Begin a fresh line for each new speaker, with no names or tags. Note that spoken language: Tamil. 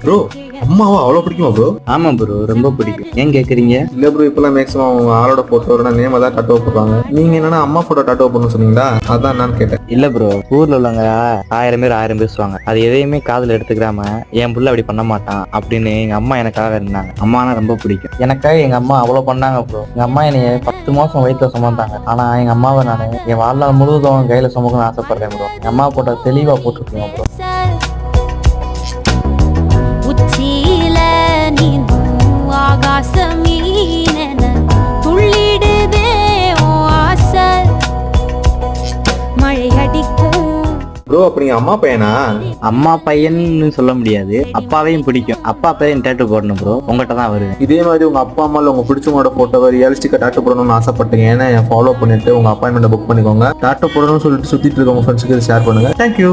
ப்ரோ அம்மாவா அவ்வளோ பிடிக்குமா ப்ரோ?
ஆமா ப்ரோ, ரொம்ப பிடிக்கும். ஏன் கேக்குறீங்க?
இல்ல ப்ரோ, இப்பெல்லாம் மேக்ஸிமம் அவங்க ஆளோட போட்டோ நேம் தான் டட்டோ போடுறாங்க. நீங்க என்னன்னா அம்மா போட்டோ டட்டோ பண்ணணும் சொன்னீங்களா, அதான் என்னன்னு கேட்டேன்.
இல்ல ப்ரோ, ஊர்ல உள்ளவங்க 1000 பேர் 1000 பேசுவாங்க. அது எதையுமே காதுல எடுத்துக்கிறாம என் புள்ள அப்படி பண்ண மாட்டான் அப்படின்னு எங்க அம்மா எனக்காக இருந்தாங்க. அம்மானா ரொம்ப பிடிக்கும். எனக்காக எங்க அம்மா அவ்வளவு பண்ணாங்க ப்ரோ. எங்க அம்மா என்னைய 10 மாசம் வயிற்றுல சுமந்தாங்க. ஆனா எங்க அம்மாவை நான் என் வாழ்நாள் முழுவதும் கையில சுமக்கணும்னு ஆசைப்படுறேன் ப்ரோ. எங்க அம்மா போட்டோ தெளிவா போட்டுருக்கோம் ப்ரோ.
உச்சியில நீந்தும் ஆகாசமீனென துள்ளிடுதே உன் ஆசை மழை அடிக்கும்.
ப்ரோ அப்ப நீங்க அம்மா பையனா?
அம்மா பையன்னு சொல்ல முடியாது, அப்பாவையும் பிடிக்கும். அப்பா பையன் டேட்டு போடணும் ப்ரோ, உங்ககிட்ட தான் வருவேன்.
இதே மாதிரி உங்க அப்பா அம்மால உங்க பிடிச்சவங்களோட போட்டோவை ரியலிஸ்டிக்கா டாட்டோ போடணும்னு ஆசைப்பட்டீங்க, ஏன்னா ஃபாலோ பண்ணிட்டு உங்க அப்பாயின்மெண்ட் புக் பண்ணிக்கோங்க. டாட்டோ போடணும்னு சொல்லிட்டு சுத்திட்டு இருக்க உங்க ஃப்ரெண்ட்ஸுக்கு ஷேர் பண்ணுங்க. தேங்க்யூ.